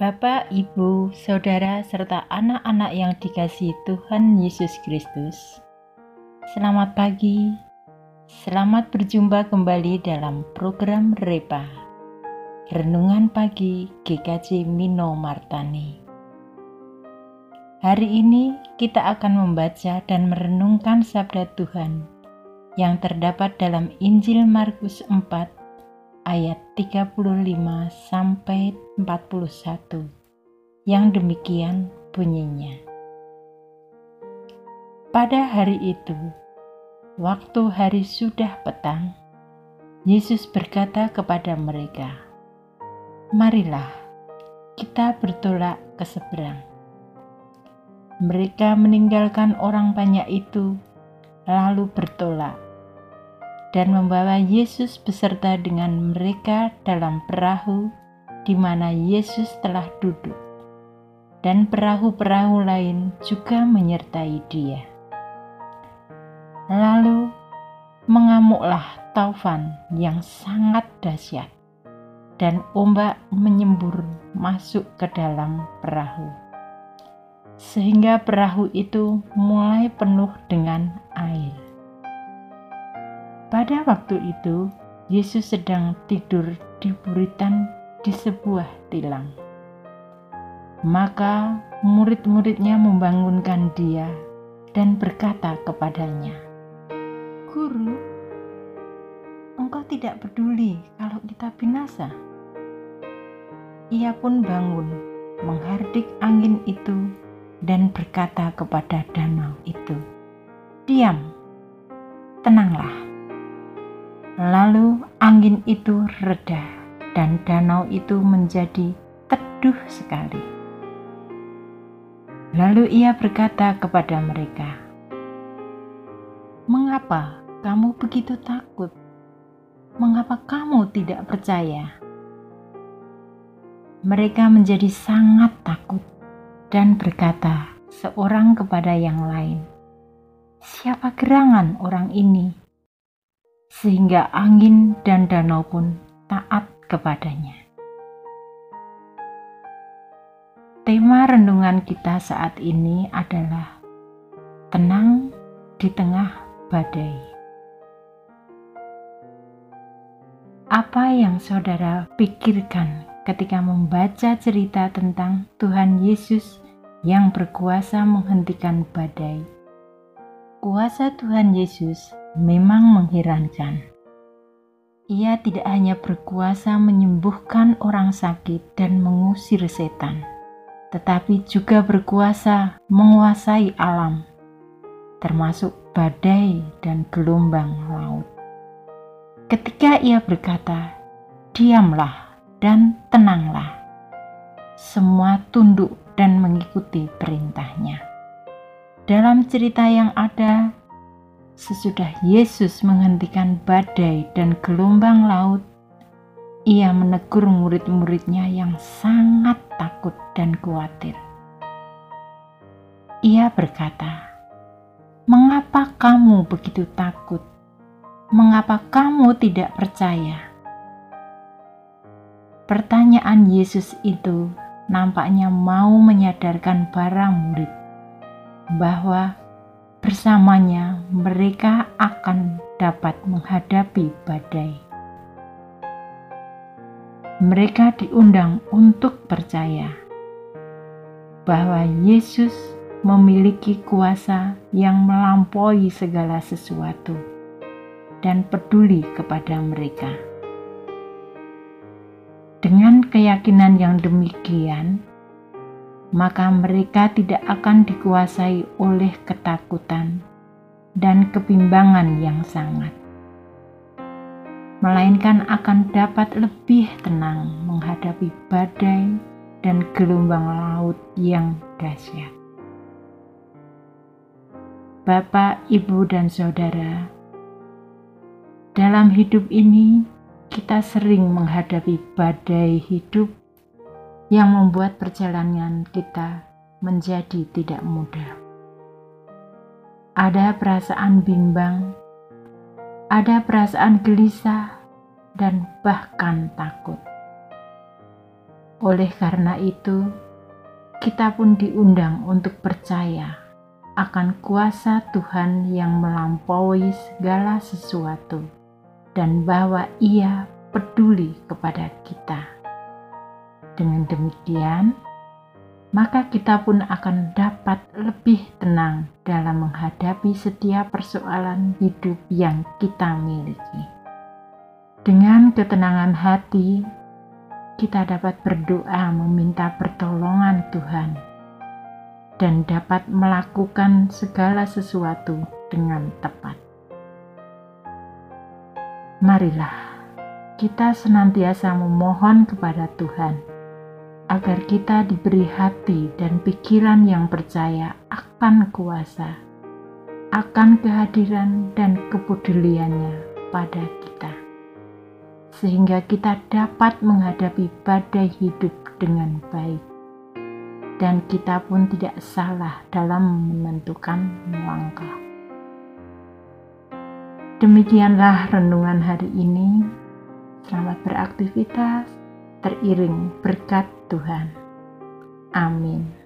Bapak, Ibu, Saudara, serta anak-anak yang dikasihi Tuhan Yesus Kristus. Selamat pagi, selamat berjumpa kembali dalam program Repa, Renungan Pagi GKJ Mino Martani. Hari ini kita akan membaca dan merenungkan sabda Tuhan yang terdapat dalam Injil Markus 4 ayat 35 sampai 41 yang demikian bunyinya. Pada hari itu, waktu hari sudah petang, Yesus berkata kepada mereka, "Marilah kita bertolak ke seberang." Mereka meninggalkan orang banyak itu, lalu bertolak dan membawa Yesus beserta dengan mereka dalam perahu di mana Yesus telah duduk, dan perahu-perahu lain juga menyertai Dia. Lalu mengamuklah taufan yang sangat dahsyat, dan ombak menyembur masuk ke dalam perahu, sehingga perahu itu mulai penuh dengan air. Pada waktu itu, Yesus sedang tidur di buritan di sebuah tilang. Maka murid-muridnya membangunkan Dia dan berkata kepadanya, "Guru, Engkau tidak peduli kalau kita binasa?" Ia pun bangun, menghardik angin itu dan berkata kepada danau itu, "Diam, tenanglah." Lalu angin itu reda dan danau itu menjadi teduh sekali. Lalu Ia berkata kepada mereka, "Mengapa kamu begitu takut? Mengapa kamu tidak percaya?" Mereka menjadi sangat takut dan berkata seorang kepada yang lain, "Siapa gerangan orang ini, sehingga angin dan danau pun taat kepadanya?" Tema renungan kita saat ini adalah tenang di tengah badai. Apa yang saudara pikirkan ketika membaca cerita tentang Tuhan Yesus yang berkuasa menghentikan badai? Kuasa Tuhan Yesus memang mengherankan. Ia tidak hanya berkuasa menyembuhkan orang sakit dan mengusir setan, tetapi juga berkuasa menguasai alam, termasuk badai dan gelombang laut. Ketika Ia berkata, "Diamlah dan tenanglah," semua tunduk dan mengikuti perintahnya. Dalam cerita yang ada, sesudah Yesus menghentikan badai dan gelombang laut, Ia menegur murid-muridnya yang sangat takut dan khawatir. Ia berkata, "Mengapa kamu begitu takut? Mengapa kamu tidak percaya?" Pertanyaan Yesus itu nampaknya mau menyadarkan para murid bahwa bersamanya mereka akan dapat menghadapi badai. Mereka diundang untuk percaya bahwa Yesus memiliki kuasa yang melampaui segala sesuatu dan peduli kepada mereka. Dengan keyakinan yang demikian, maka mereka tidak akan dikuasai oleh ketakutan dan kebimbangan yang sangat, melainkan akan dapat lebih tenang menghadapi badai dan gelombang laut yang dahsyat. Bapak, Ibu, dan Saudara, dalam hidup ini kita sering menghadapi badai hidup yang membuat perjalanan kita menjadi tidak mudah. Ada perasaan bimbang, ada perasaan gelisah, dan bahkan takut. Oleh karena itu, kita pun diundang untuk percaya akan kuasa Tuhan yang melampaui segala sesuatu dan bahwa Ia peduli kepada kita. Dengan demikian, maka kita pun akan dapat lebih tenang dalam menghadapi setiap persoalan hidup yang kita miliki. Dengan ketenangan hati, kita dapat berdoa meminta pertolongan Tuhan dan dapat melakukan segala sesuatu dengan tepat. Marilah kita senantiasa memohon kepada Tuhan agar kita diberi hati dan pikiran yang percaya akan kuasa, akan kehadiran dan kepeduliannya pada kita, sehingga kita dapat menghadapi badai hidup dengan baik, dan kita pun tidak salah dalam menentukan langkah. Demikianlah renungan hari ini. Selamat beraktivitas, teriring berkat Tuhan. Amin.